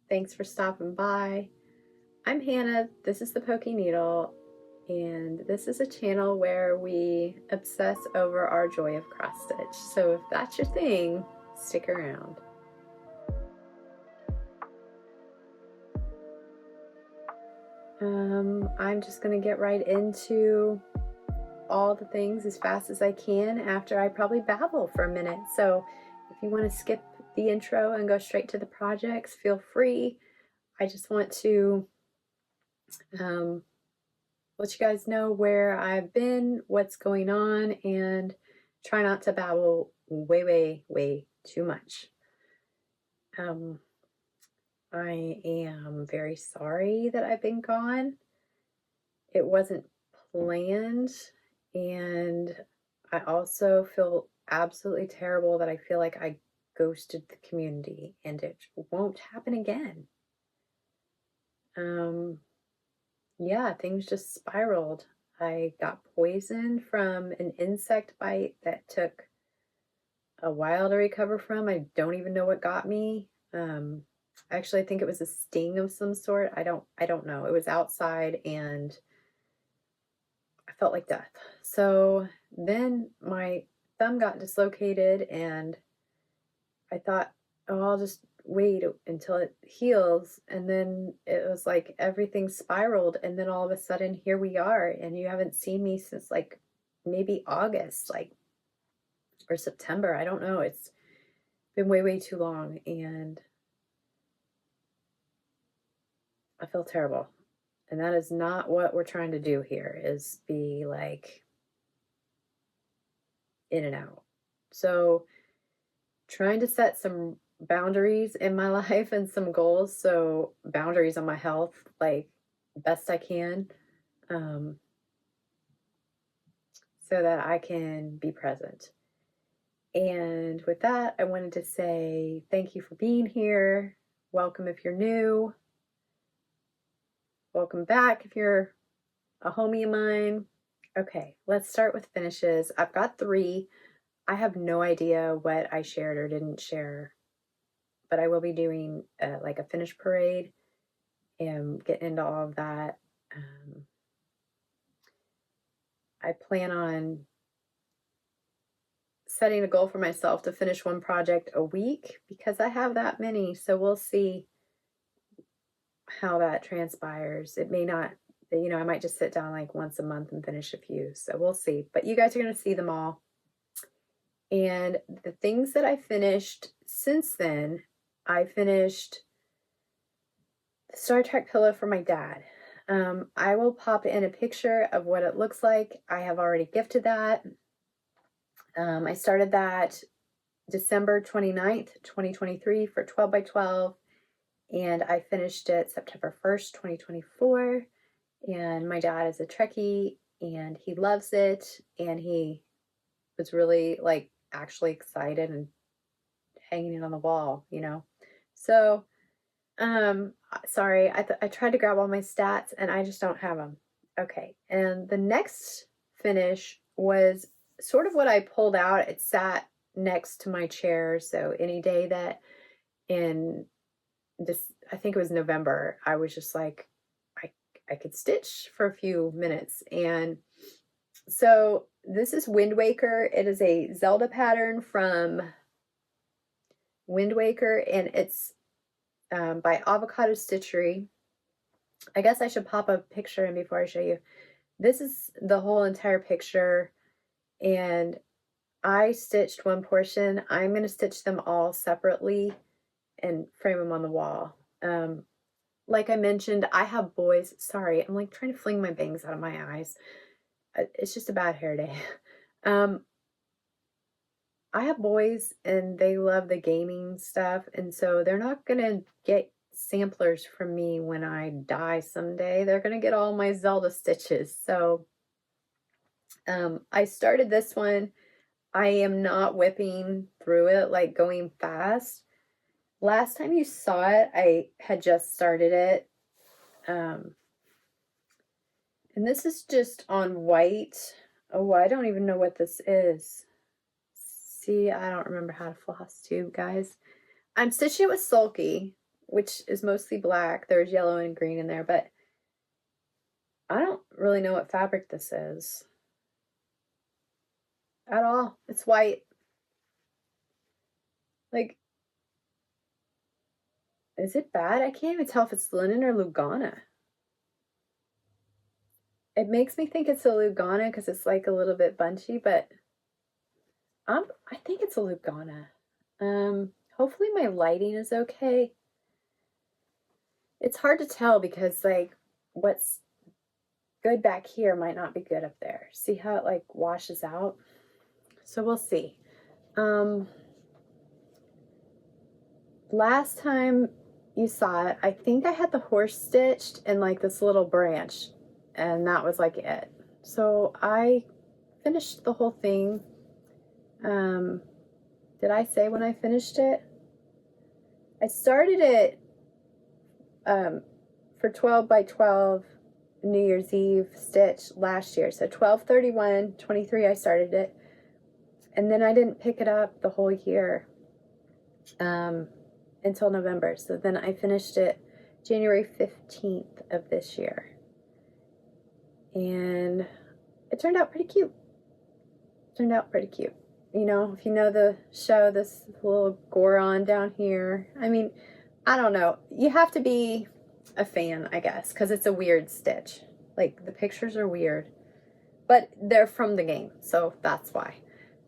Thanks for stopping by. I'm Hannah, this is the Pokey Needle, and this is a channel where we obsess over our joy of cross stitch. So if that's your thing, stick around. I'm just gonna get right into all the things as fast as I can after I probably babble for a minute. So if you want to skip the intro and go straight to the projects, feel free. I just want to let you guys know where I've been, what's going on, and try not to babble way too much. I am very sorry that I've been gone. It wasn't planned, and I also feel absolutely terrible that I feel like I ghosted the community, and it won't happen again. Yeah, things just spiraled. I got poisoned from an insect bite that took a while to recover from. I don't even know what got me. Actually, I think it was a sting of some sort. I don't know. It was outside and I felt like death. So then my thumb got dislocated and I thought, oh, I'll just wait until it heals. And then it was like everything spiraled. And then all of a sudden, here we are. And you haven't seen me since like maybe August, or September. I don't know. It's been way too long. And I feel terrible. And that is not what we're trying to do here, is be like in and out. So trying to set some boundaries in my life and some goals. So boundaries on my health, like best I can, so that I can be present. And with that, I wanted to say thank you for being here. Welcome if you're new. Welcome back if you're a homie of mine. Okay, let's start with finishes. I've got 3. I have no idea what I shared or didn't share, but I will be doing like a finish parade and get into all of that. I plan on setting a goal for myself to finish one project a week because I have that many. So we'll see how that transpires. It may not, I might just sit down like once a month and finish a few. So we'll see. But you guys are going to see them all. And the things that I finished since then, I finished the Star Trek pillow for my dad. I will pop in a picture of what it looks like. I have already gifted that. I started that December 29th, 2023 for 12 by 12. And I finished it September 1st, 2024. And my dad is a Trekkie and he loves it. And he was really like actually excited and hanging it on the wall, So, sorry, I tried to grab all my stats and I just don't have them. Okay, and the next finish was sort of what I pulled out. It sat next to my chair, so any day that in this, I think it was November, I was just like, I could stitch for a few minutes. And so this is Wind Waker. It is a Zelda pattern from Wind Waker, and it's by Avocado Stitchery. I guess I should pop a picture in before I show you. This is the whole entire picture, and I stitched one portion. I'm going to stitch them all separately and frame them on the wall. Like I mentioned, I have boys. Sorry, I'm like trying to fling my bangs out of my eyes. It's just a bad hair day. I have boys and they love the gaming stuff, and so they're not going to get samplers from me when I die someday. They're going to get all my Zelda stitches. So I started this one. I am not whipping through it, like going fast. Last time you saw it, I had just started it. And this is just on white. Oh, I don't even know what this is. See, I don't remember how to floss tube, guys. I'm stitching it with Sulky. which is mostly black. There's yellow and green in there, but I don't really know what fabric this is at all. It's white. Like, is it bad? I can't even tell if it's linen or Lugana. It makes me think it's a Lugana because it's like a little bit bunchy, but I think it's a Lugana. Hopefully my lighting is okay. It's hard to tell because like what's good back here might not be good up there. See how it like washes out? So we'll see. Last time you saw it, I think I had the horse stitched in like this little branch, and that was like it. So I finished the whole thing. Did I say when I finished it? I started it for 12 by 12 New Year's Eve stitch last year. So 12/31/23 I started it, and then I didn't pick it up the whole year until November. So then I finished it January 15th of this year, and it turned out pretty cute. Turned out pretty cute. You know, if you know the show, this little Goron down here. I mean, I don't know. You have to be a fan, I guess, because it's a weird stitch. Like, the pictures are weird. But they're from the game, so that's why.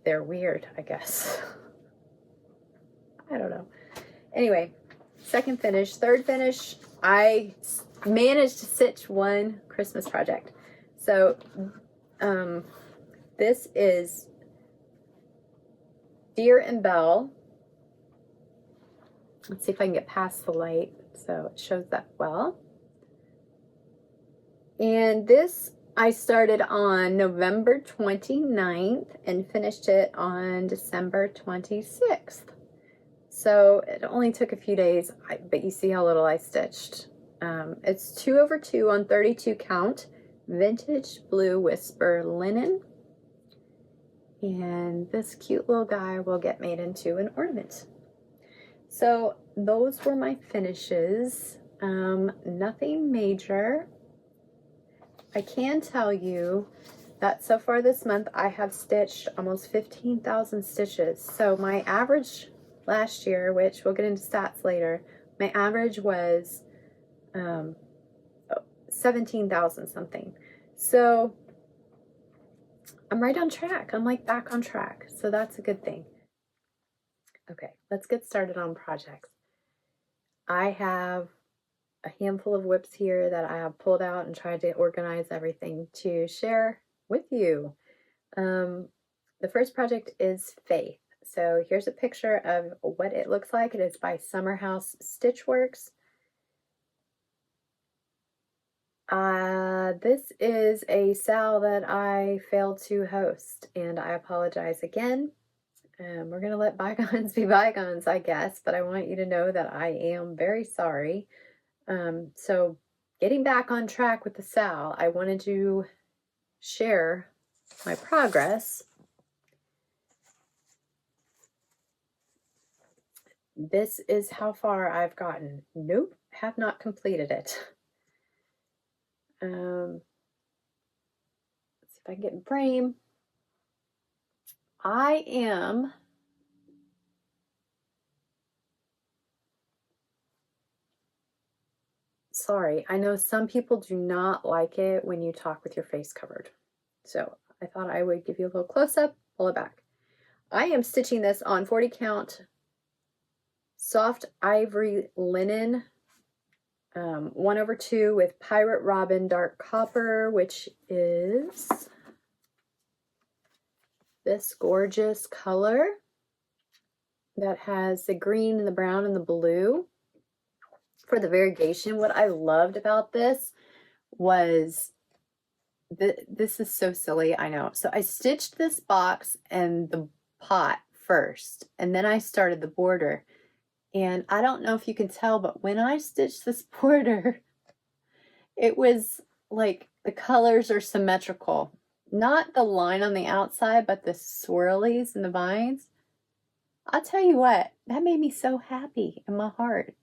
They're weird, I guess. I don't know. Anyway, second finish. Third finish, I managed to stitch one Christmas project. So, this is Deer and Belle. Let's see if I can get past the light so it shows that well. And this I started on November 29th and finished it on December 26th. So it only took a few days, but you see how little I stitched. It's 2/2 on 32 count, vintage blue whisper linen. And this cute little guy will get made into an ornament. So those were my finishes. Nothing major. I can tell you that so far this month I have stitched almost 15,000 stitches. So my average last year, which we'll get into stats later, my average was 17,000 something. So I'm right on track. I'm like back on track. So that's a good thing. Okay, let's get started on projects. I have a handful of whips here that I have pulled out and tried to organize everything to share with you. The first project is Faith. So here's a picture of what it looks like. It is by Summer House Stitchworks. This is a sale that I failed to host, and I apologize again. We're going to let bygones be bygones, I guess, but I want you to know that I am very sorry. So getting back on track with the sale, I wanted to share my progress. This is how far I've gotten. Nope, have not completed it. Let's see if I can get in frame. I am sorry. I know some people do not like it when you talk with your face covered. So I thought I would give you a little close-up, pull it back. I am stitching this on 40 count soft ivory linen, 1/2 with Pirate Robin dark copper, which is this gorgeous color that has the green and the brown and the blue for the variegation. What I loved about this was this is so silly, I know. So I stitched this box and the pot first, and then I started the border. And I don't know if you can tell, but when I stitched this border, it was like the colors are symmetrical. Not the line on the outside, but the swirlies and the vines. I'll tell you what, that made me so happy in my heart.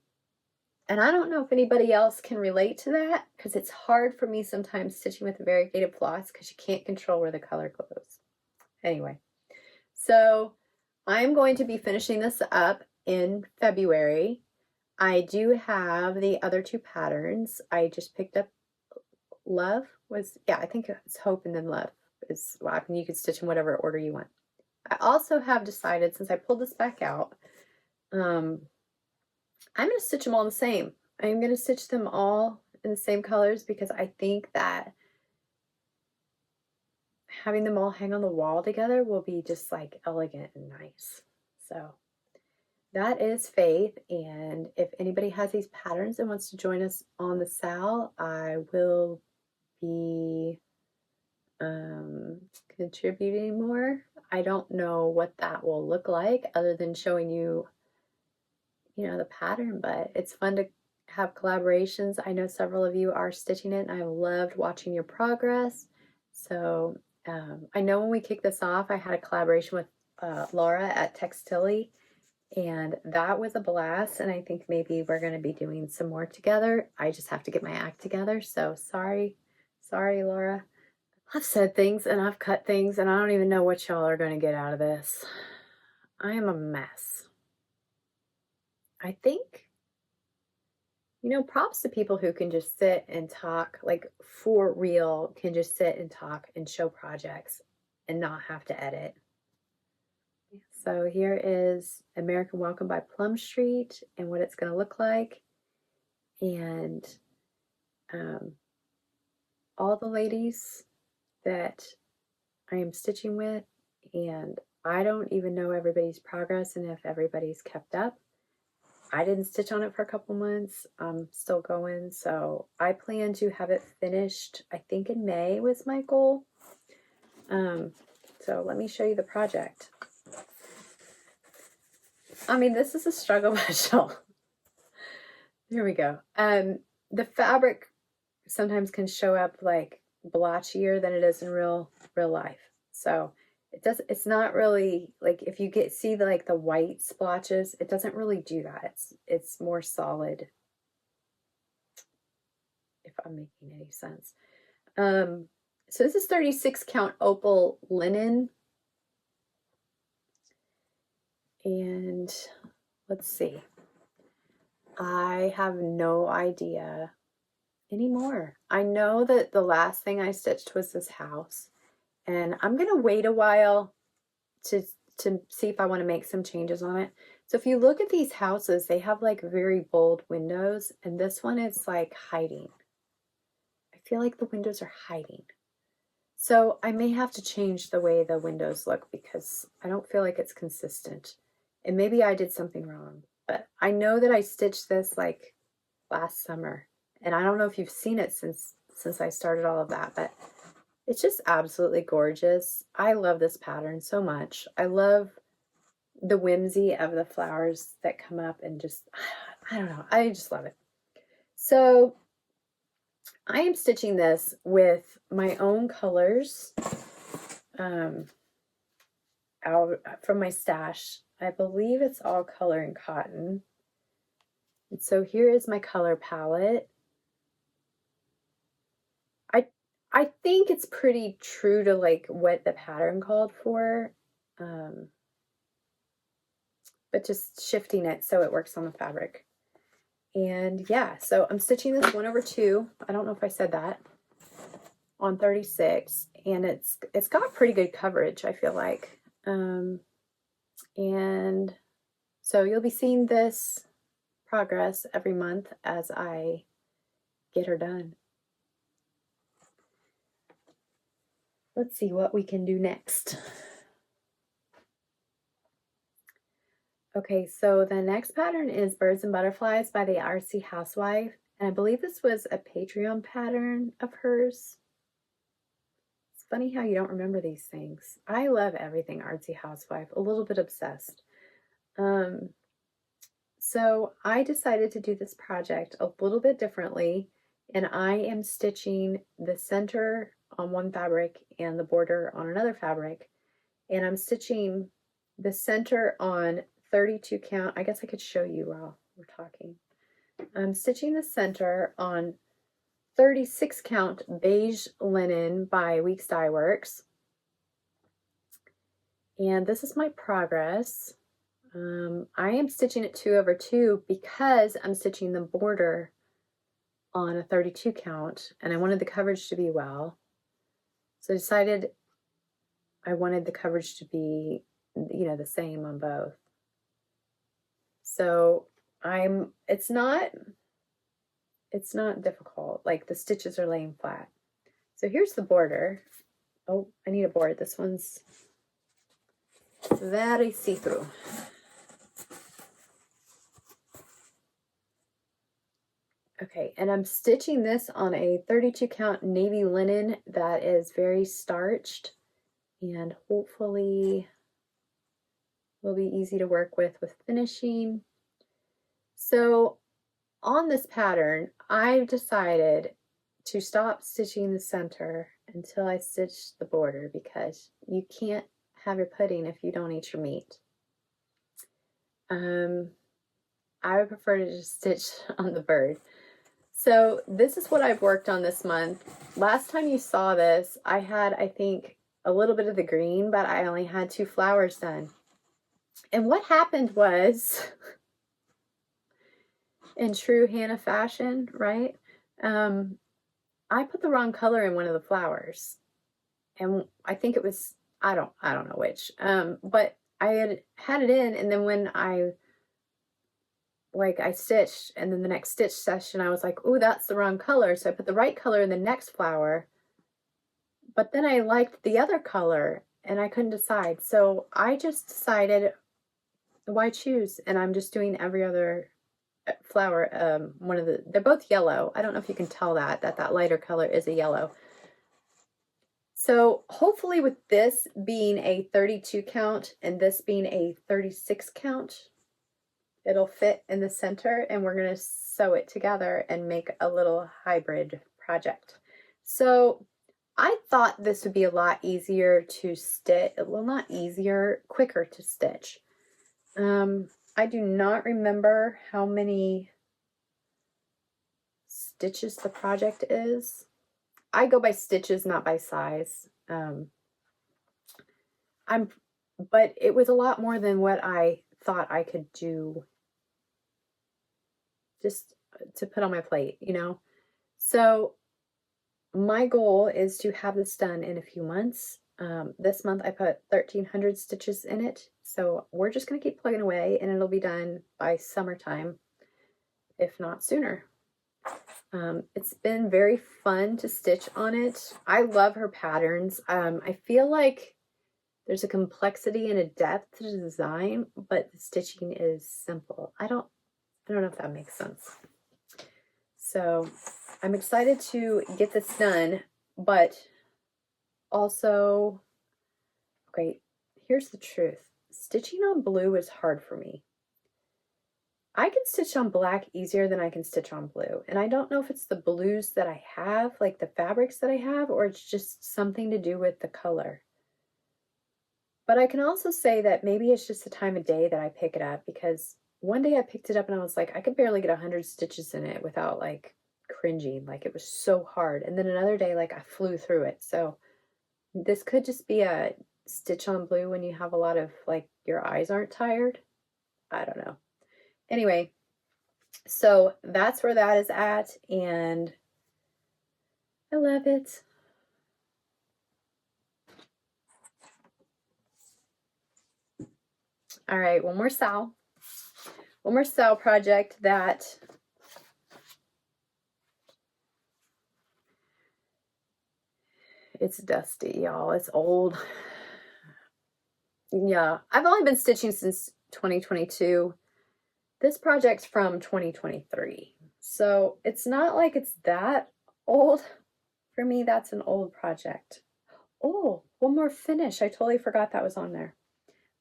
And I don't know if anybody else can relate to that, because it's hard for me sometimes stitching with a variegated floss because you can't control where the color goes. Anyway, so I'm going to be finishing this up in February. I do have the other two patterns. I just picked up Love was, yeah, I think it's Hope and then Love is, well, I mean, you can stitch in whatever order you want. I also have decided, since I pulled this back out, I'm going to stitch them all the same. I'm going to stitch them all in the same colors because I think that having them all hang on the wall together will be just like elegant and nice. So that is Faith, and if anybody has these patterns and wants to join us on the SAL, I will be contributing more. I don't know what that will look like other than showing you, you know, the pattern, but it's fun to have collaborations. I know several of you are stitching it, and I loved watching your progress. So I know when we kicked this off, I had a collaboration with Laura at Textilly, and that was a blast, and I think maybe we're going to be doing some more together. I just have to get my act together, so sorry, Laura. I've said things and I've cut things, and I don't even know what y'all are going to get out of this. I am a mess. I think, you know, props to people who can just sit and talk, like for real, can just sit and talk and show projects and not have to edit. So here is American Welcome by Plum Street and what it's going to look like. And all the ladies that I am stitching with, and I don't even know everybody's progress and if everybody's kept up. I didn't stitch on it for a couple months. I'm still going, so I plan to have it finished, I think in May was my goal. So let me show you the project. I mean, this is a struggle bushel. Here we go. The fabric sometimes can show up like blotchier than it is in real life. So it's not really like, if you see the white splotches, it doesn't really do that. It's more solid, if I'm making any sense. So this is 36 count opal linen. And let's see. I have no idea anymore. I know that the last thing I stitched was this house, and I'm going to wait a while to see if I want to make some changes on it. So if you look at these houses, they have like very bold windows, and this one is like hiding. I feel like the windows are hiding. So I may have to change the way the windows look because I don't feel like it's consistent. And maybe I did something wrong, but I know that I stitched this like last summer, and I don't know if you've seen it since I started all of that, but it's just absolutely gorgeous. I love this pattern so much. I love the whimsy of the flowers that come up, and just, I don't know, I just love it. So I am stitching this with my own colors out from my stash. I believe it's all color and cotton. And so here is my color palette. I think it's pretty true to like what the pattern called for, but just shifting it so it works on the fabric. And yeah, so I'm stitching this 1/2. I don't know if I said that, on 36, and it's got pretty good coverage, I feel like. And so you'll be seeing this progress every month as I get her done. Let's see what we can do next. Okay, so the next pattern is Birds and Butterflies by the Artsy Housewife, and I believe this was a Patreon pattern of hers. It's funny how you don't remember these things. I love everything Artsy Housewife, a little bit obsessed. So I decided to do this project a little bit differently, and I am stitching the center on one fabric and the border on another fabric, and I'm stitching the center on 32 count. I guess I could show you while we're talking. I'm stitching the center on 36 count beige linen by Weeks Dye Works. And this is my progress. I am stitching it 2/2 because I'm stitching the border on a 32 count and I wanted the coverage to be well. So I decided I wanted the coverage to be, you know, the same on both. So it's not difficult. Like the stitches are laying flat. So here's the border. Oh, I need a board. This one's very see-through. Okay, and I'm stitching this on a 32 count navy linen that is very starched and hopefully will be easy to work with finishing. So on this pattern, I've decided to stop stitching the center until I stitch the border because you can't have your pudding if you don't eat your meat. I would prefer to just stitch on the bird. So this is what I've worked on this month. Last time you saw this, I had, I think, a little bit of the green, but I only had 2 flowers done. And what happened was, in true Hannah fashion, right? I put the wrong color in one of the flowers. And I think it was, I don't know which. But I had it in, and then when I stitched, and then the next stitch session, I was like, oh, that's the wrong color. So I put the right color in the next flower. But then I liked the other color, and I couldn't decide. So I just decided, why choose? And I'm just doing every other flower. They're both yellow. I don't know if you can tell that lighter color is a yellow. So hopefully with this being a 32 count and this being a 36 count, it'll fit in the center, and we're going to sew it together and make a little hybrid project. So I thought this would be a lot easier to stitch. Well, not easier, quicker to stitch. I do not remember how many stitches the project is. I go by stitches, not by size. But it was a lot more than what I thought I could do just to put on my plate, you know? So my goal is to have this done in a few months. This month I put 1,300 stitches in it. So we're just going to keep plugging away, and it'll be done by summertime, if not sooner. It's been very fun to stitch on it. I love her patterns. I feel like there's a complexity and a depth to the design, but the stitching is simple. I don't know if that makes sense. So I'm excited to get this done, but also, okay, here's the truth. Stitching on blue is hard for me. I can stitch on black easier than I can stitch on blue. And I don't know if it's the blues that I have, like the fabrics that I have, or it's just something to do with the color. But I can also say that maybe it's just the time of day that I pick it up, because one day I picked it up and I was like, I could barely get 100 stitches in it without like cringing. Like it was so hard. And then another day, like I flew through it. So this could just be a stitch on blue when you have a lot of, like, your eyes aren't tired. I don't know. Anyway, so that's where that is at, and I love it. All right, one more sow project that it's dusty, y'all. It's old. Yeah, I've only been stitching since 2022. This project's from 2023. So it's not like it's that old. For me, that's an old project. Oh, one more finish. I totally forgot that was on there.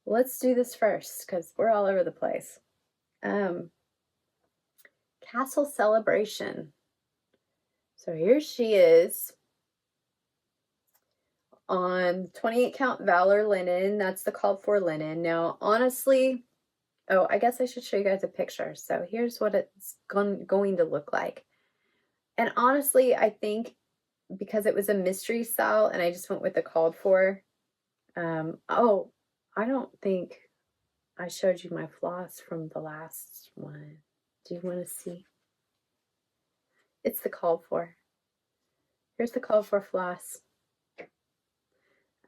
Let's do this first because we're all over the place. Castle Celebration. So here she is on 28 count Valor linen. That's the called for linen. Now, honestly, Oh, I guess I should show you guys a picture. So here's what it's going to look like. And honestly, I think because it was a mystery style and I just went with the called for. Oh, I don't think I showed you my floss from the last one. Do you want to see? It's the called for. Here's the called for floss.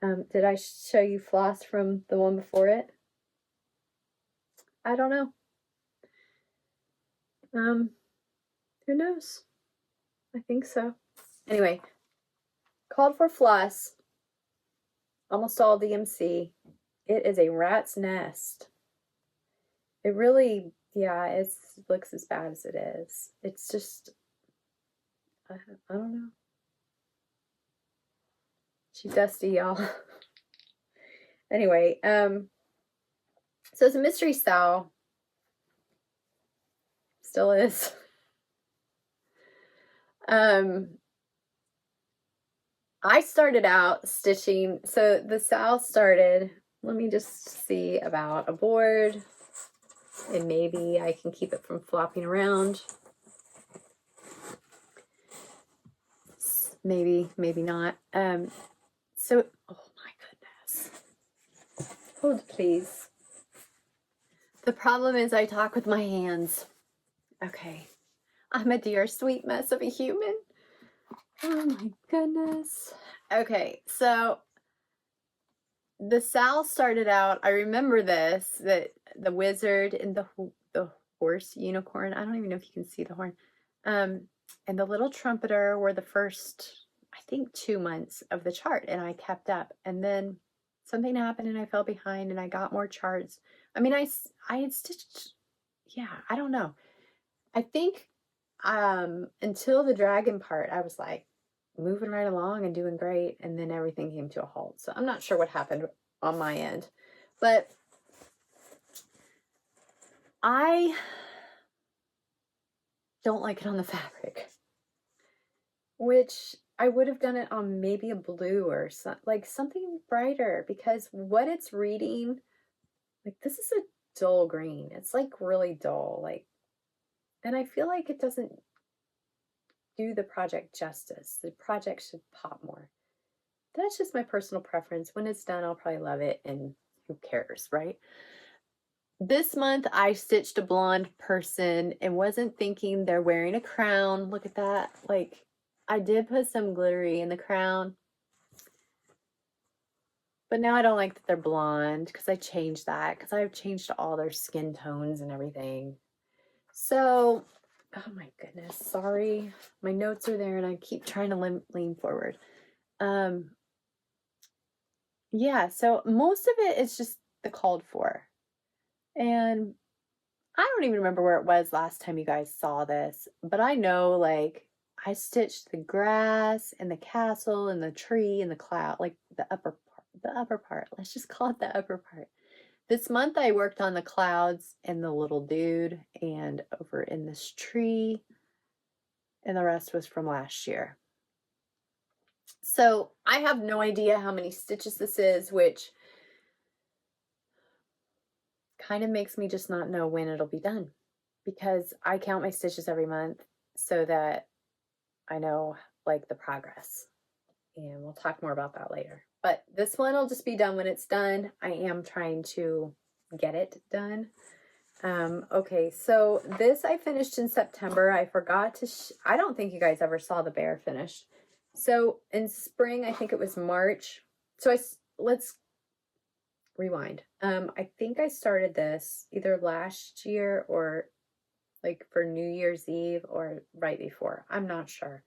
Did I show you floss from the one before it? I don't know. Who knows? I think so. Anyway, called for floss. Almost all DMC. It is a rat's nest. It really, yeah, it looks as bad as it is. It's just, I don't know. She's dusty, y'all. Anyway, so it's a mystery style. Still is. I started out stitching, so the style started, let me just see about a board, and maybe I can keep it from flopping around. Maybe, maybe not. So, oh my goodness. Hold please. The problem is I talk with my hands. Okay. I'm a dear sweet mess of a human. Oh my goodness. Okay, so the Sal started out, I remember this, that the wizard and the horse unicorn, I don't even know if you can see the horn, and the little trumpeter were the first, I think, 2 months of the chart, and I kept up. And then something happened and I fell behind and I got more charts. I mean, I had stitched, yeah, I don't know. I think until the dragon part, I was like moving right along and doing great, and then everything came to a halt. So I'm not sure what happened on my end, but I don't like it on the fabric, which I would have done it on maybe a blue or like something brighter, because what it's reading, like, this is a dull green. It's like really dull, like, and I feel like it doesn't do the project justice. The project should pop more. That's just my personal preference. When it's done, I'll probably love it, and who cares, right? This month, I stitched a blonde person and wasn't thinking they're wearing a crown. Look at that. Like, I did put some glittery in the crown, but now I don't like that they're blonde, because I changed that, because I've changed all their skin tones and everything. So, oh my goodness, sorry. My notes are there and I keep trying to lean forward. Yeah, so most of it is just the called for. And I don't even remember where it was last time you guys saw this, but I know, like, I stitched the grass and the castle and the tree and the cloud, like the upper part. Let's just call it the upper part. This month I worked on the clouds and the little dude and over in this tree, and the rest was from last year. So I have no idea how many stitches this is, which kind of makes me just not know when it'll be done, because I count my stitches every month so that I know, like, the progress, and we'll talk more about that later. But this one will just be done when it's done. I am trying to get it done. Okay, so this I finished in September. I forgot to, I don't think you guys ever saw the bear finished. So in spring, I think it was March. So let's rewind. I think I started this either last year or like for New Year's Eve or right before. I'm not sure.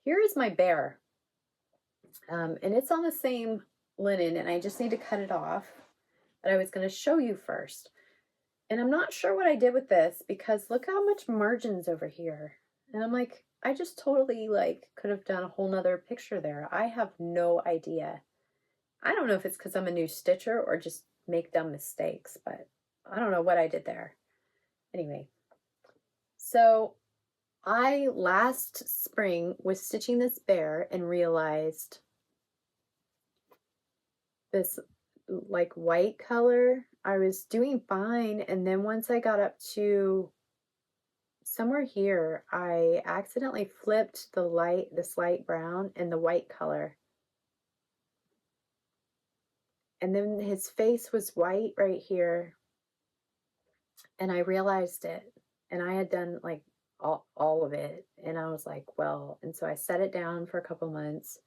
Here is my bear. And it's on the same linen, and I just need to cut it off. But I was going to show you first. And I'm not sure what I did with this, because look how much margin's over here. And I'm like, I just totally, like, could have done a whole nother picture there. I have no idea. I don't know if it's because I'm a new stitcher or just make dumb mistakes, but I don't know what I did there. Anyway, so I last spring was stitching this bear and realized this, like, white color. I was doing fine, and then once I got up to somewhere here, I accidentally flipped this light brown and the white color. And then his face was white right here. And I realized it. And I had done like all of it. And I was like, well, and so I set it down for a couple months.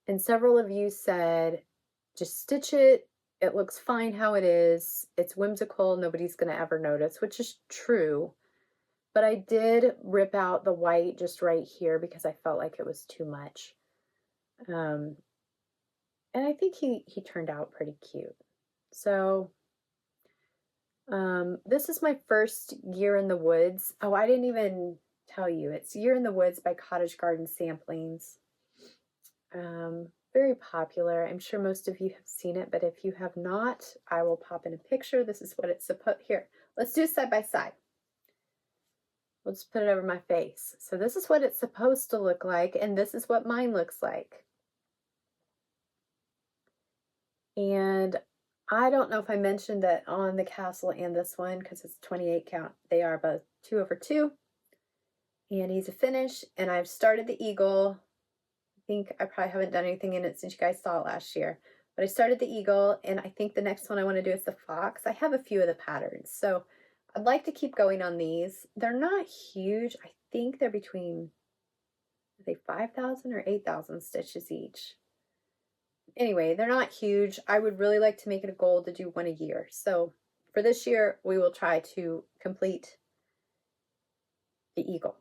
And several of you said, just stitch it. It looks fine how it is. It's whimsical. Nobody's going to ever notice, which is true. But I did rip out the white just right here because I felt like it was too much. And I think he turned out pretty cute. So this is my first Year in the Woods. Oh, I didn't even tell you. It's Year in the Woods by Cottage Garden Samplings. Very popular. I'm sure most of you have seen it, but if you have not, I will pop in a picture. This is what it's supposed. Here, let's do side by side. We'll just put it over my face. So this is what it's supposed to look like, and this is what mine looks like. And I don't know if I mentioned that on the castle and this one, because it's 28 count, they are both 2/2. And he's a finish, and I've started the eagle. I think I probably haven't done anything in it since you guys saw it last year. But I started the eagle, and I think the next one I want to do is the fox. I have a few of the patterns, so I'd like to keep going on these. They're not huge. I think they're between, are they 5,000 or 8,000 stitches each. Anyway, they're not huge. I would really like to make it a goal to do one a year. So for this year, we will try to complete the eagle.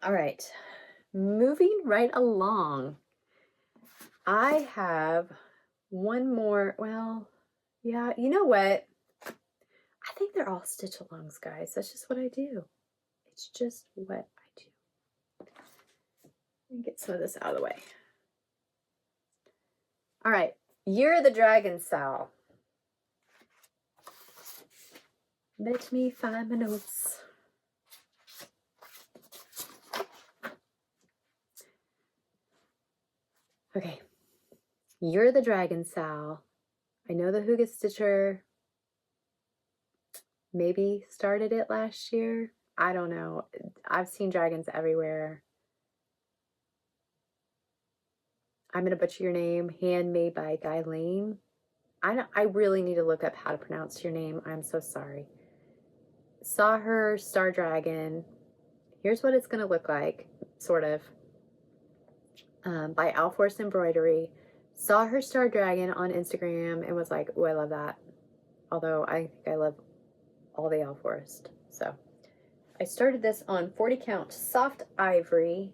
All right, moving right along. I have one more, well, yeah, you know what? I think they're all stitch alongs, guys. That's just what I do. It's just what I do. Let me get some of this out of the way. All right, Year of the Dragon Sow. Let me find my notes. Okay, Year of the Dragon Sow. I know the Hygge Stitcher maybe started it last year. I don't know. I've seen dragons everywhere. I'm gonna butcher your name. Handmade by Guylaine. I really need to look up how to pronounce your name. I'm so sorry. Saw her Star Dragon. Here's what it's gonna look like, sort of. By Alforce Embroidery. Saw her Star Dragon on Instagram and was like, oh, I love that. Although I think I love all the Alforest. So I started this on 40 count soft ivory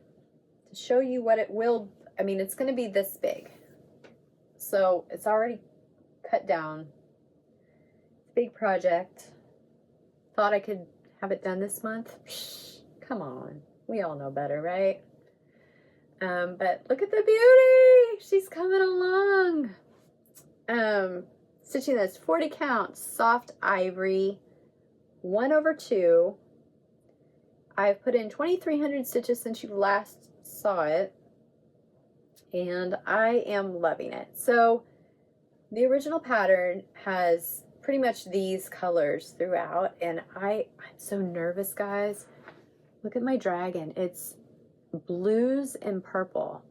to show you what it will. I mean, it's going to be this big. So it's already cut down. It's a big project. Thought I could have it done this month. Psh, come on. We all know better, right? But look at the beauty. She's coming along. Stitching this 40 count soft ivory 1/2. I've put in 2,300 stitches since you last saw it, and I am loving it. So the original pattern has pretty much these colors throughout, and I'm so nervous, guys. Look at my dragon. It's blues and purple.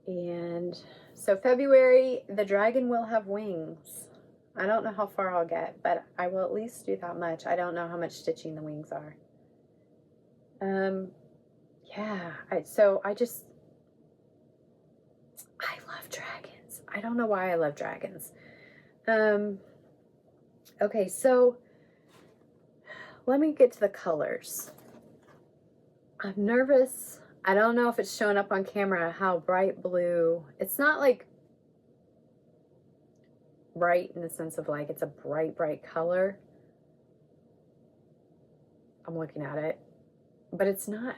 And so February, the dragon will have wings. I don't know how far I'll get, but I will at least do that much. I don't know how much stitching the wings are. Yeah, I love dragons. I don't know why I love dragons. Okay, so let me get to the colors. I'm nervous. I don't know if it's showing up on camera how bright blue. It's not like bright in the sense of like it's a bright color. I'm looking at it, but it's not,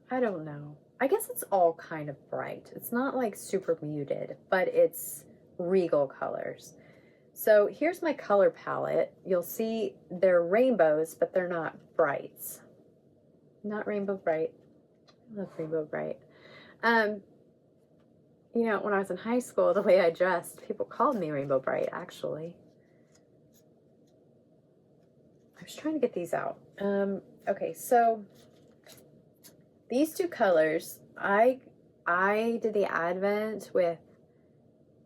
I don't know. I guess it's all kind of bright. It's not like super muted, but it's regal colors. So here's my color palette. You'll see they're rainbows, but they're not brights. Not rainbow bright. I love rainbow bright. You know, when I was in high school, the way I dressed, people called me Rainbow Bright, actually. I was trying to get these out. Okay, so these two colors, I did the Advent with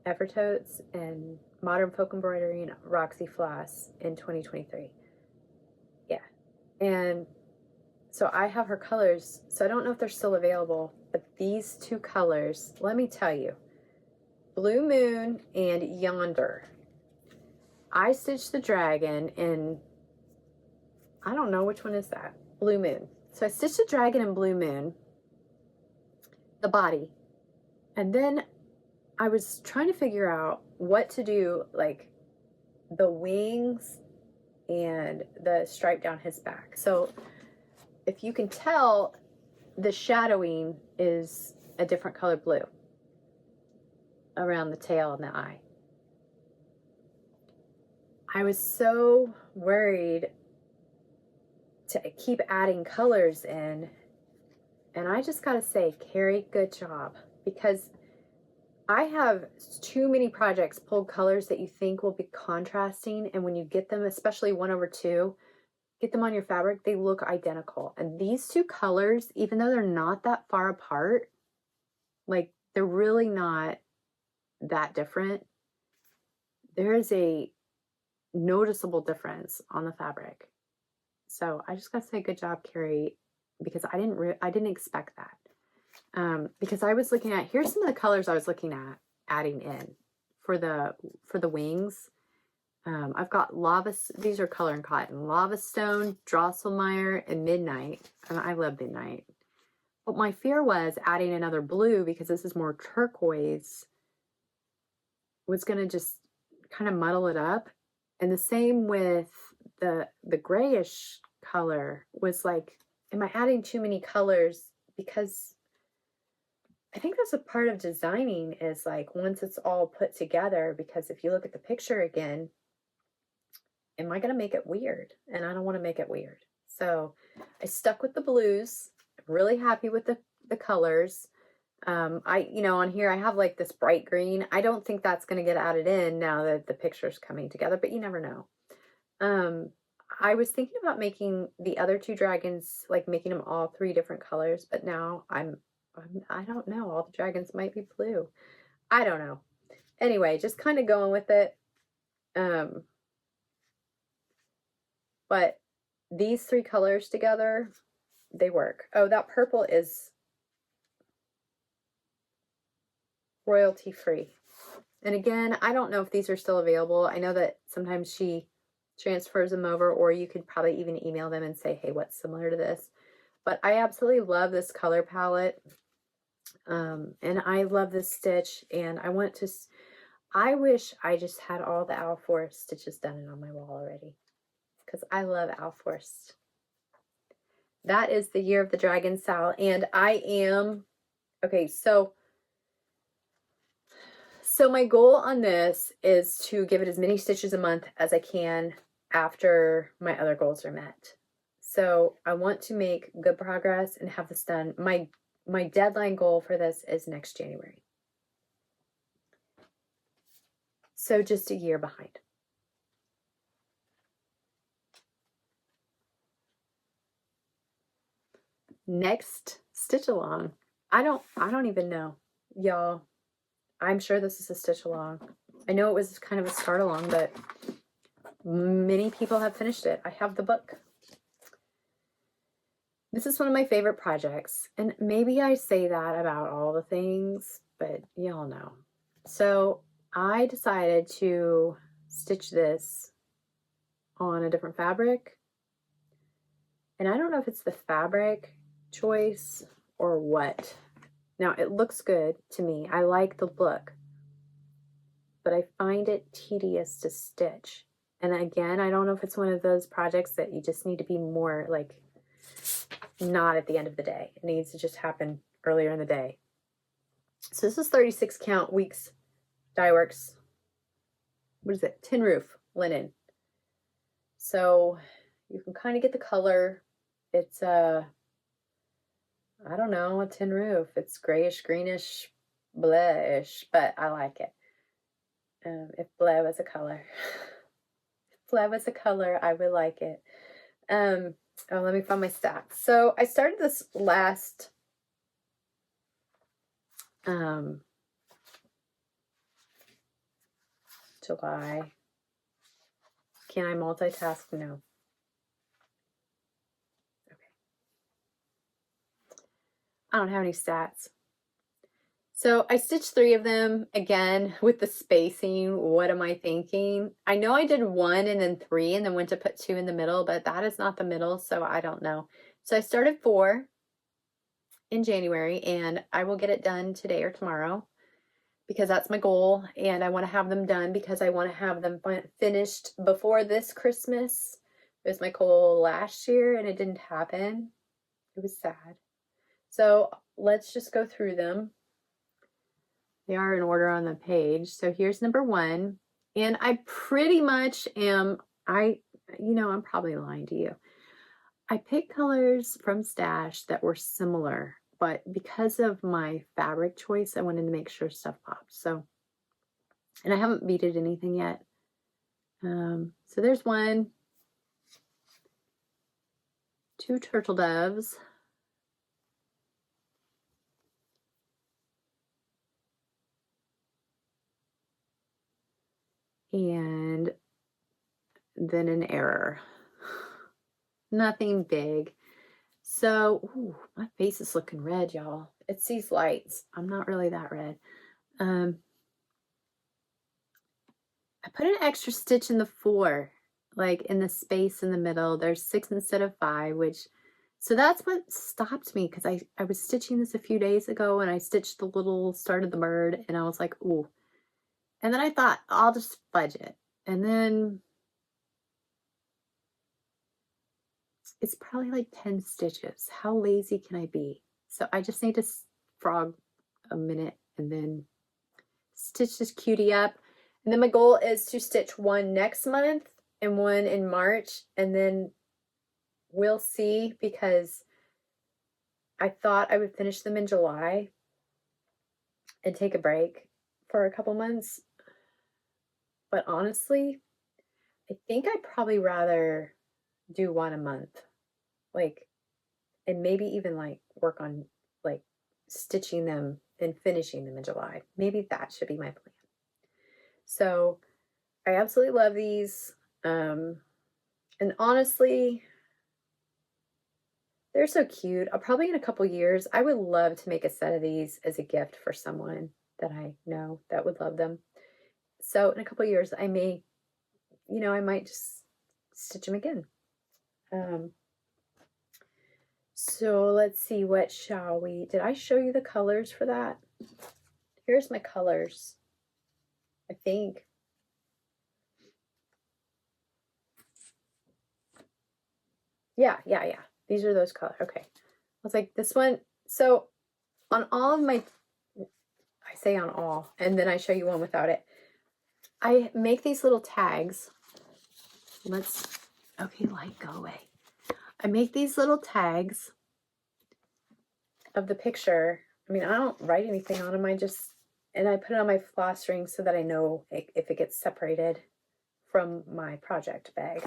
Evertotes and Modern Folk Embroidery and Roxy Floss in 2023. Yeah, and so I have her colors, so I don't know if they're still available, but these two colors, let me tell you, Blue Moon and Yonder. I stitched the dragon in, I don't know which one is that, Blue Moon. So I stitched the dragon in Blue Moon, the body, and then I was trying to figure out what to do, like the wings and the stripe down his back. So if you can tell, the shadowing is a different color blue around the tail and the eye. I was so worried to keep adding colors in, and I just gotta say, Carrie, good job, because I have too many projects pulled colors that you think will be contrasting, and when you get them, especially 1/2, get them on your fabric, they look identical. And these two colors, even though they're not that far apart, like they're really not that different, there is a noticeable difference on the fabric. So I just gotta say good job, Carrie, because I didn't expect that. Because I was looking at, here's some of the colors I was looking at adding in for the wings. I've got these are Color and Cotton, Lava Stone, Drosselmeyer, and Midnight. And I love Midnight. But my fear was adding another blue, because this is more turquoise, was going to just kind of muddle it up. And the same with the grayish color, was like, am I adding too many colors? Because I think that's a part of designing, is like, once it's all put together, because if you look at the picture again, am I going to make it weird? And I don't want to make it weird. So I stuck with the blues. I'm really happy with the colors. On here, I have like this bright green. I don't think that's going to get added in now that the picture's coming together, but you never know. I was thinking about making the other two dragons, like making them all 3 different colors, but now I don't know. All the dragons might be blue. I don't know. Anyway, just kind of going with it. But these 3 colors together, they work. Oh, that purple is royalty free. And again, I don't know if these are still available. I know that sometimes she transfers them over, or you could probably even email them and say, hey, what's similar to this? But I absolutely love this color palette. And I love this stitch, and I wish I just had all the Al Forest stitches done on my wall already, because I love Al Forest. That is the Year of the Dragon, Sal, and I am, okay, so my goal on this is to give it as many stitches a month as I can after my other goals are met. So I want to make good progress and have this done. My deadline goal for this is next January. So just a year behind. Next stitch along. I don't even know, y'all. I'm sure this is a stitch along. I know it was kind of a start along, but many people have finished it. I have the book. This is one of my favorite projects, and maybe I say that about all the things, but y'all know. So I decided to stitch this on a different fabric, and I don't know if it's the fabric choice or what. Now, it looks good to me. I like the look, but I find it tedious to stitch. And again, I don't know if it's one of those projects that you just need to be more like, not at the end of the day. It needs to just happen earlier in the day. So this is 36 count weeks dye works. What is it? Tin roof linen. So you can kind of get the color. It's I don't know, a tin roof. It's grayish, greenish, bluish, but I like it. If blue was a color, if blue was a color, I would like it. Oh, let me find my stats. So I started this last July. Can I multitask? No. Okay. I don't have any stats. So I stitched 3 of them again with the spacing. What am I thinking? I know I did 1 and then 3 and then went to put 2 in the middle, but that is not the middle, so I don't know. So I started 4 in January, and I will get it done today or tomorrow because that's my goal, and I want to have them done because I want to have them finished before this Christmas. It was my goal last year and it didn't happen. It was sad. So let's just go through them. They are in order on the page. So here's number 1. And I pretty much am, I'm probably lying to you. I picked colors from Stash that were similar, but because of my fabric choice, I wanted to make sure stuff popped. So, and I haven't beaded anything yet. So there's 1, 2 turtle doves. And then an error. Nothing big. So, ooh, my face is looking red, y'all. It's these lights. I'm not really that red. I put an extra stitch in the 4, like in the space in the middle. There's 6 instead of 5, so that's what stopped me because I was stitching this a few days ago and I stitched the little start of the bird and I was like, ooh. And then I thought, I'll just fudge it. And then it's probably like 10 stitches. How lazy can I be? So I just need to frog a minute and then stitch this cutie up. And then my goal is to stitch 1 next month and 1 in March. And then we'll see, because I thought I would finish them in July and take a break for a couple months. But honestly, I think I'd probably rather do 1 a month. Like, and maybe even like work on like stitching them and finishing them in July. Maybe that should be my plan. So I absolutely love these. And honestly, they're so cute. I'll probably in a couple years, I would love to make a set of these as a gift for someone that I know that would love them. So in a couple years, I may, I might just stitch them again. So let's see, what shall we? Did I show you the colors for that? Here's my colors, I think. Yeah. These are those colors. Okay. I was like, this one. So on all of my, I say on all, and then I show you one without it. I make these little tags. Okay, light, go away. I make these little tags of the picture. I mean, I don't write anything on them. And I put it on my floss ring so that I know if it gets separated from my project bag.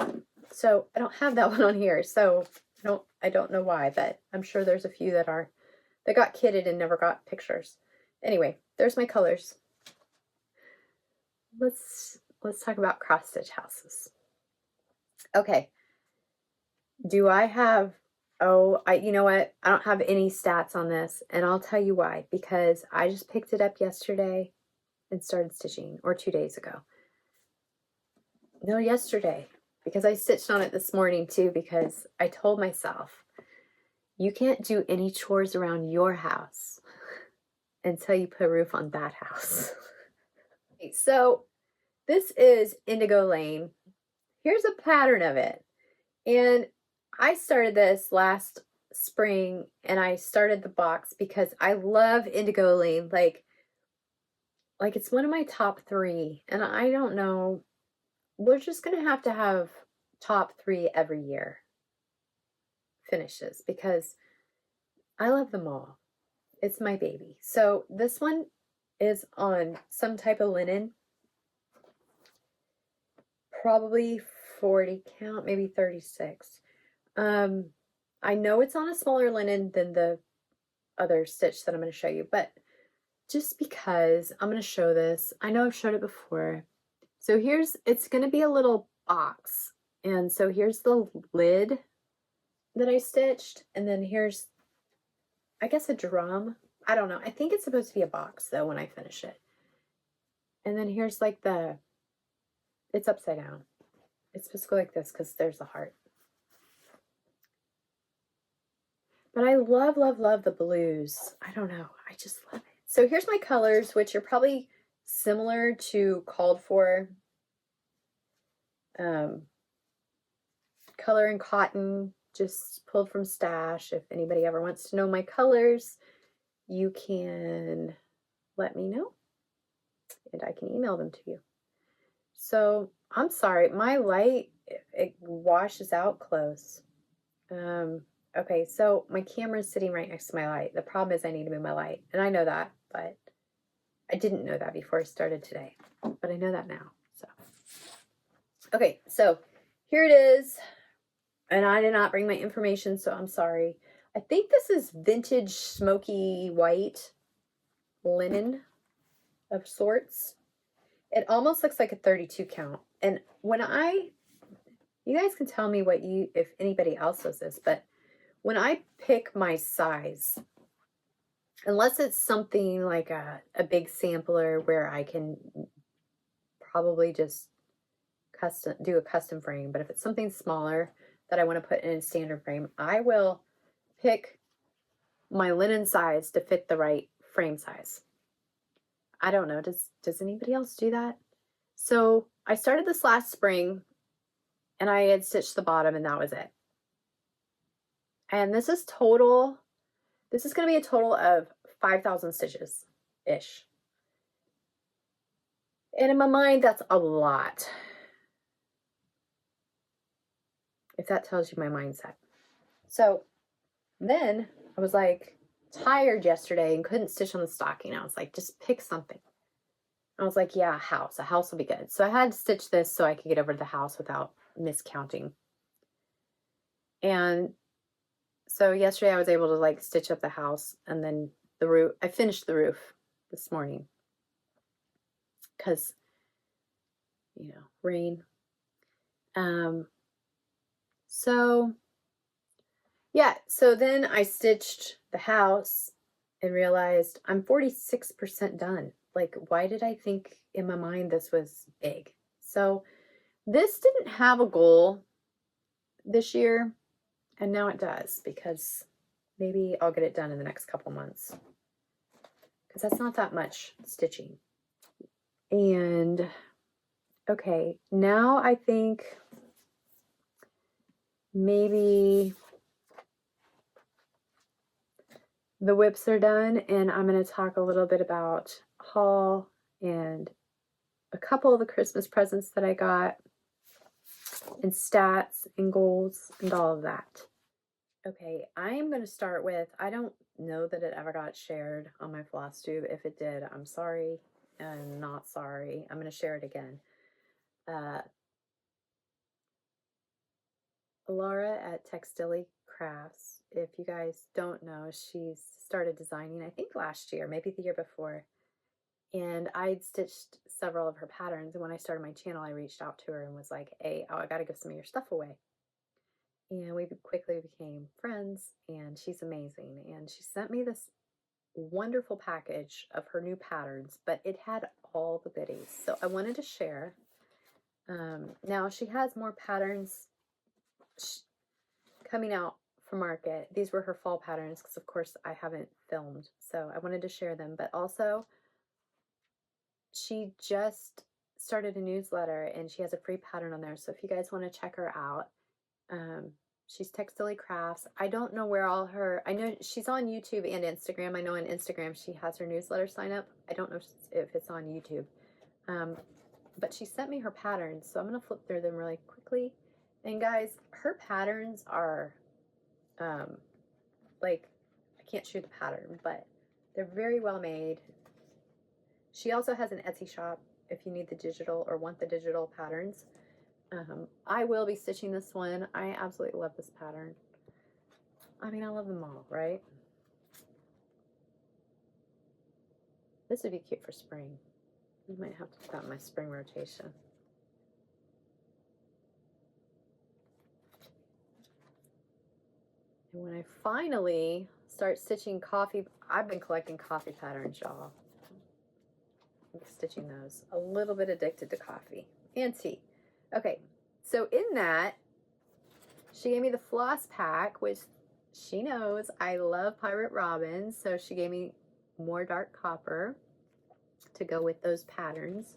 So I don't have that one on here. So I don't know why, but I'm sure there's a few that got kitted and never got pictures. Anyway, there's my colors. Let's talk about cross stitch houses. Okay. Do I have, you know what? I don't have any stats on this, and I'll tell you why. Because I just picked it up yesterday and started stitching, or 2 days ago. No, yesterday, because I stitched on it this morning too, because I told myself, you can't do any chores around your house until you put a roof on that house. So this is Indigo Lane. Here's a pattern of it. And I started this last spring, and I started the box because I love Indigo Lane. Like it's one of my top 3. And I don't know, we're just going to have top 3 every year finishes because I love them all. It's my baby. So this one is on some type of linen, probably 40 count, maybe 36. I know it's on a smaller linen than the other stitch that I'm going to show you, but just because I'm going to show this, I know I've showed it before. So it's going to be a little box. And so here's the lid that I stitched. And then here's, I guess, a drum. I don't know. I think it's supposed to be a box though when I finish it. And then here's like it's upside down. It's supposed to go like this because there's a heart. But I love, love, love the blues. I don't know. I just love it. So here's my colors, which are probably similar to called for. Color and cotton, just pulled from stash. If anybody ever wants to know my colors, you can let me know and I can email them to you. So I'm sorry, my light, it washes out close. Okay, so my camera is sitting right next to my light. The problem is I need to move my light, and I know that, but I didn't know that before I started today, but I know that now. So, okay, so here it is, and I did not bring my information, so I'm sorry. I think this is vintage smoky white linen of sorts. It almost looks like a 32 count, and you guys can tell me if anybody else does this, but when I pick my size, unless it's something like a big sampler where I can probably just do a custom frame, but if it's something smaller that I want to put in a standard frame, I will pick my linen size to fit the right frame size. I don't know, does anybody else do that? So I started this last spring and I had stitched the bottom and that was it. And this is going to be a total of 5,000 stitches-ish. And in my mind, that's a lot. If that tells you my mindset. So then I was like tired yesterday and couldn't stitch on the stocking. I was like, just pick something. I was like, yeah, a house will be good. So I had to stitch this so I could get over to the house without miscounting. And so yesterday I was able to like stitch up the house, and then the roof, I finished the roof this morning because, rain. So yeah, so then I stitched the house and realized I'm 46% done. Like, why did I think in my mind this was big? So this didn't have a goal this year, and now it does, because maybe I'll get it done in the next couple months, because that's not that much stitching. And okay, now I think maybe the whips are done, and I'm going to talk a little bit about haul and a couple of the Christmas presents that I got, and stats and goals and all of that. Okay, I am going to start with, I don't know that it ever got shared on my Flosstube. If it did, I'm sorry and not sorry. I'm going to share it again. Laura at Textily Crafts, if you guys don't know, she's started designing, I think last year, maybe the year before. And I'd stitched several of her patterns. And when I started my channel, I reached out to her and was like, hey, I got to give some of your stuff away. And we quickly became friends, and she's amazing. And she sent me this wonderful package of her new patterns, but it had all the goodies. So I wanted to share. Now she has more patterns coming out for market. These were her fall patterns because, of course, I haven't filmed. So I wanted to share them. But also, she just started a newsletter, and she has a free pattern on there. So if you guys want to check her out, she's Textily Crafts. I don't know where I know she's on YouTube and Instagram. I know on Instagram she has her newsletter sign up. I don't know if it's on YouTube. But she sent me her patterns, so I'm going to flip through them really quickly. And guys, her patterns are, like, I can't show the pattern, but they're very well made. She also has an Etsy shop if you need the digital or want the digital patterns. I will be stitching this one. I absolutely love this pattern. I mean, I love them all, right? This would be cute for spring. I might have to put that in my spring rotation. And when I finally start stitching coffee, I've been collecting coffee patterns, y'all. I'm stitching those. A little bit addicted to coffee and tea. Okay, so in that, she gave me the floss pack, which she knows I love Pirate Robin, so she gave me more dark copper to go with those patterns.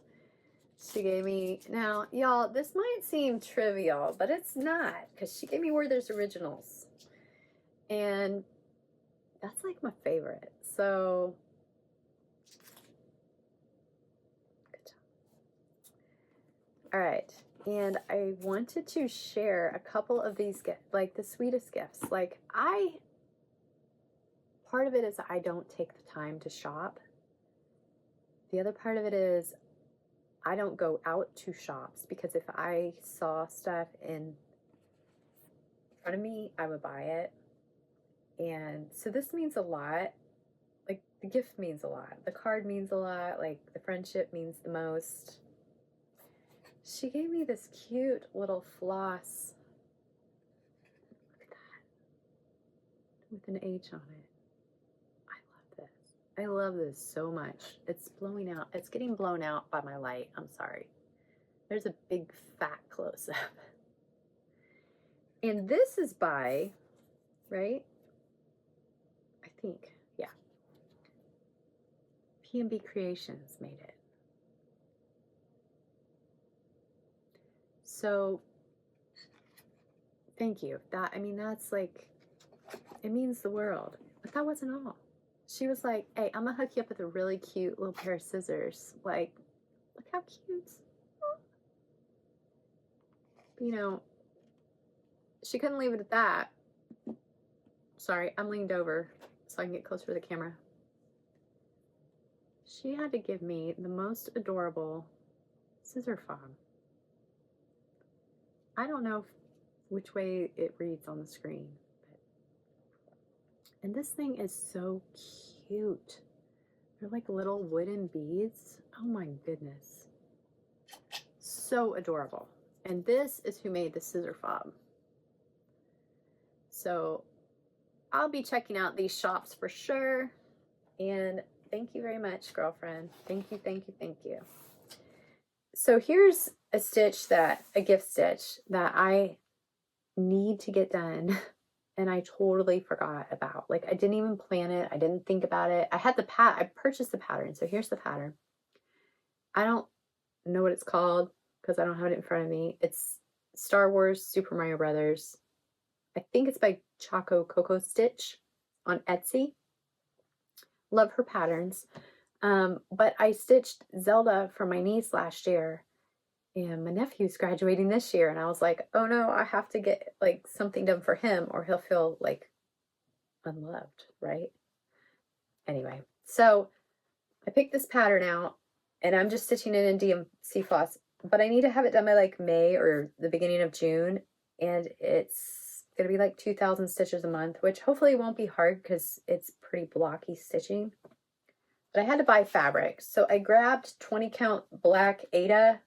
She gave me, now y'all, this might seem trivial, but it's not, because she gave me Werther's Originals, and that's like my favorite. So good job. All right, and I wanted to share a couple of these gifts, like the sweetest gifts. Like part of it is I don't take the time to shop. The other part of it is I don't go out to shops, because if I saw stuff in front of me, I would buy it. And so this means a lot. Like the gift means a lot. The card means a lot. Like the friendship means the most. She gave me this cute little floss. Look at that. With an H on it. I love this. I love this so much. It's blowing out. It's getting blown out by my light. I'm sorry. There's a big fat close-up. And this is by, right? I think, yeah. P&B Creations made it. So, thank you. That, I mean, that's like, it means the world. But that wasn't all. She was like, hey, I'm gonna hook you up with a really cute little pair of scissors. Like, look how cute. You know, she couldn't leave it at that. Sorry, I'm leaned over so I can get closer to the camera. She had to give me the most adorable scissor fob. I don't know which way it reads on the screen. And this thing is so cute. They're like little wooden beads. Oh my goodness. So adorable. And this is who made the scissor fob. So I'll be checking out these shops for sure. And thank you very much, girlfriend. Thank you, thank you, thank you. So here's a stitch a gift stitch that I need to get done. And I totally forgot about. Like, I didn't even plan it. I didn't think about it. I purchased the pattern. So here's the pattern. I don't know what it's called because I don't have it in front of me. It's Star Wars Super Mario Brothers. I think it's by Choco Coco Stitch on Etsy. Love her patterns. But I stitched Zelda for my niece last year. And my nephew's graduating this year, and I was like, oh no, I have to get like something done for him or he'll feel like unloved, right? Anyway, so I picked this pattern out and I'm just stitching it in DMC floss, but I need to have it done by like May or the beginning of June, and it's gonna be like 2,000 stitches a month, which hopefully won't be hard because it's pretty blocky stitching. But I had to buy fabric, so I grabbed 20 count black Aida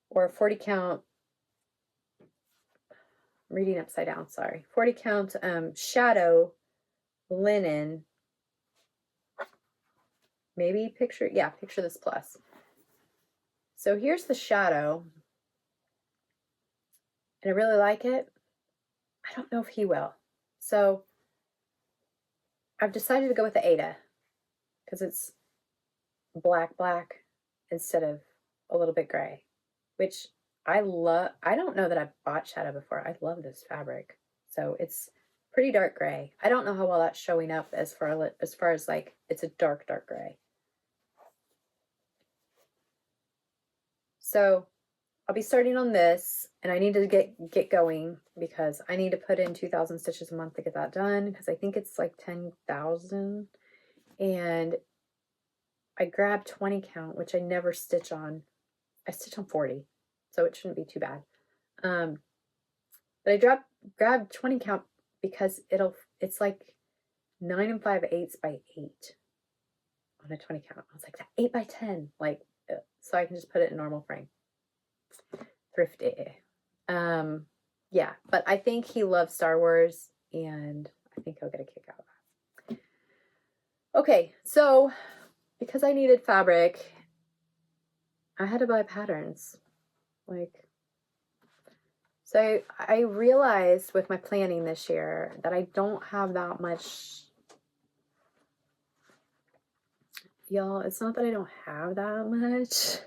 or 40 count, I'm reading upside down, sorry, 40 count shadow linen, maybe picture this plus. So here's the shadow, and I really like it. I don't know if he will. So I've decided to go with the Aida because it's black instead of a little bit gray, which I love. I don't know that I've bought shadow before. I love this fabric. So it's pretty dark gray. I don't know how well that's showing up as far as like it's a dark gray. So I'll be starting on this, and I need to get going because I need to put in 2,000 stitches a month to get that done because I think it's like 10,000. And I grabbed 20 count, which I never stitch on. I stitch on 40, so it shouldn't be too bad. But I grabbed 20 count because it's like 9 5/8 by 8 on a 20 count. I was like, that 8 by 10, like, so I can just put it in normal frame. Thrifty. Yeah, but I think he loves Star Wars, and I think he'll get a kick out of that. Okay, so because I needed fabric, I had to buy patterns. Like, so I realized with my planning this year that I don't have that much. Y'all, it's not that I don't have that much. It's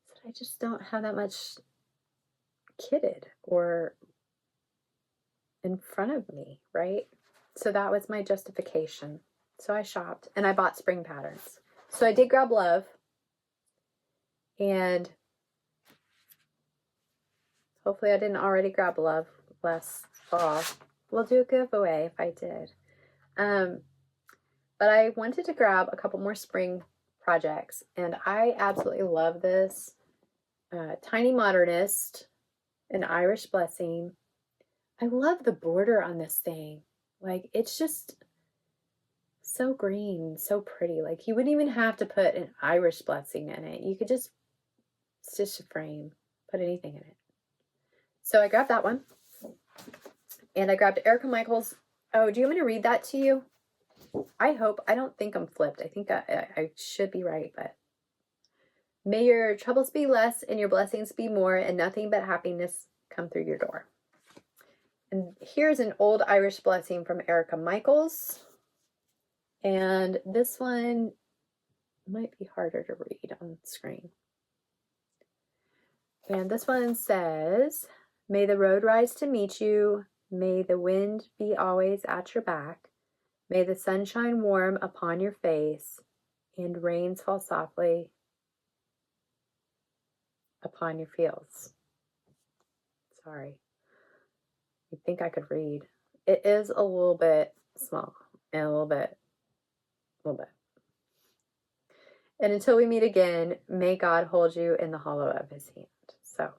that I just don't have that much kitted or in front of me, right? So that was my justification. So I shopped and I bought spring patterns. So I did grab Love, and hopefully I didn't already grab Love last fall. We'll do a giveaway if I did. But I wanted to grab a couple more spring projects, and I absolutely love this Tiny Modernist, an Irish Blessing. I love the border on this thing. Like, it's just so green, so pretty. Like, you wouldn't even have to put an Irish Blessing in it. You could just stitch a frame, put anything in it. So I grabbed that one, and I grabbed Erica Michaels. Oh, do you want me to read that to you? I hope. I don't think I'm flipped. I think I should be right, but may your troubles be less and your blessings be more, and nothing but happiness come through your door. And here's an old Irish Blessing from Erica Michaels. And this one might be harder to read on the screen. And this one says, may the road rise to meet you. May the wind be always at your back. May the sun shine warm upon your face, and rains fall softly upon your fields. Sorry. You'd think I could read. It is a little bit small and a little bit. And until we meet again, may God hold you in the hollow of his hand. So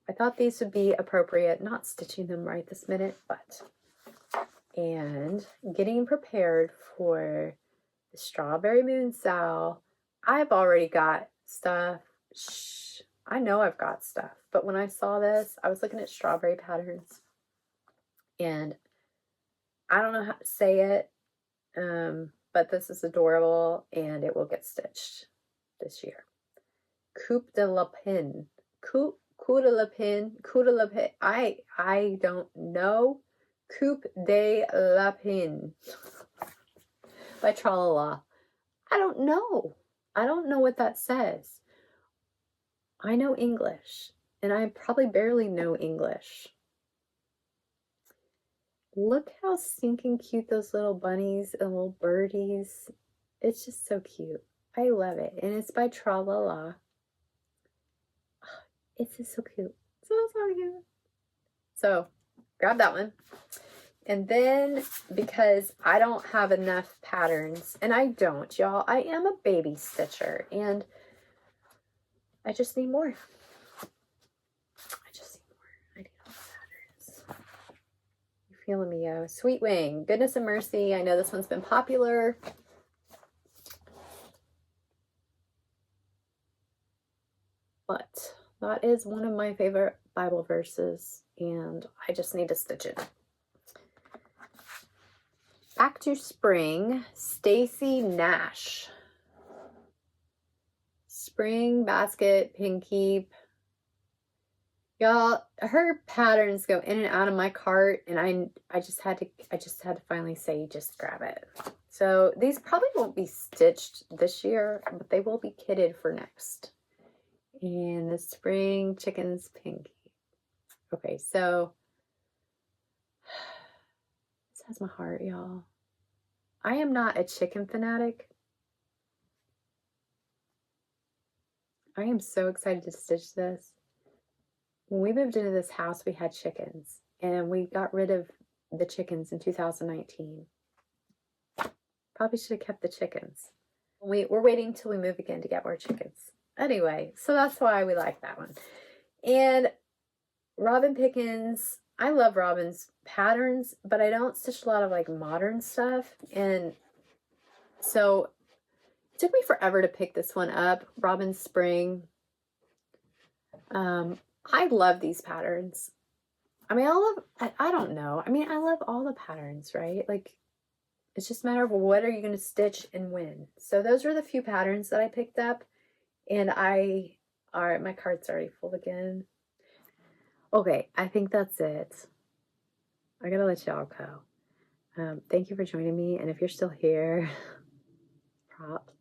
I thought these would be appropriate, not stitching them right this minute, but, and getting prepared for the Strawberry Moon Sal. I've already got stuff. I know I've got stuff, but when I saw this, I was looking at strawberry patterns, and I don't know how to say it, but this is adorable, and it will get stitched this year. Coupe de la Pin. Coupe de la Pin. Coupe de la Pin. I don't know. Coupe de la Pin. By Tralala. I don't know. I don't know what that says. I know English, and I probably barely know English. Look how stinking cute those little bunnies and little birdies. It's just so cute. I love it. And it's by Tralala. It's just so cute. So cute. So, grab that one. And then, because I don't have enough patterns, and I don't, y'all, I am a baby stitcher, and I just need more. I need all the patterns. You feeling me, yo? Sweet Wing, Goodness and Mercy. I know this one's been popular. But that is one of my favorite Bible verses, and I just need to stitch it. Back to Spring, Stacy Nash. Spring Basket Pin Keep. Y'all, her patterns go in and out of my cart, and I just had to finally say, just grab it. So these probably won't be stitched this year, but they will be kitted for next. And the Spring Chickens Pin Keep. Okay, so this has my heart, y'all. I am not a chicken fanatic. I am so excited to stitch this. When we moved into this house, we had chickens, and we got rid of the chickens in 2019. Probably should have kept the chickens. We're waiting till we move again to get more chickens. Anyway, so that's why we like that one. And Robin Pickens, I love Robin's patterns, but I don't stitch a lot of like modern stuff. And so it took me forever to pick this one up, Robin Spring. I love these patterns. I mean, I don't know. I mean, I love all the patterns, right? Like, it's just a matter of what are you going to stitch and when. So those are the few patterns that I picked up. And all right, my card's already full again. Okay, I think that's it. I gotta let y'all go. Thank you for joining me. And if you're still here, props.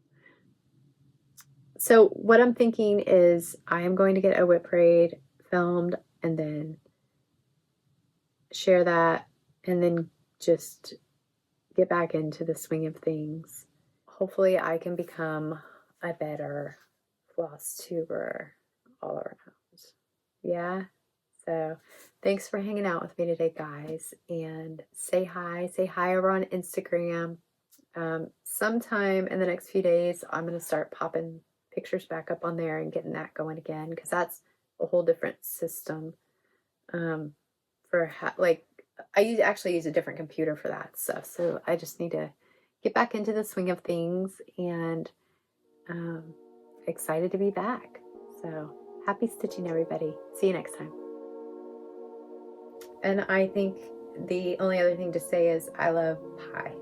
So what I'm thinking is I am going to get a whip braid filmed and then share that and then just get back into the swing of things. Hopefully I can become a better floss tuber all around. Yeah. So thanks for hanging out with me today, guys. And say hi over on Instagram. Sometime in the next few days, I'm going to start popping pictures back up on there and getting that going again, because that's a whole different system. Like I actually use a different computer for that stuff, so I just need to get back into the swing of things, and excited to be back. So happy stitching, everybody. See you next time. And I think the only other thing to say is I love pie.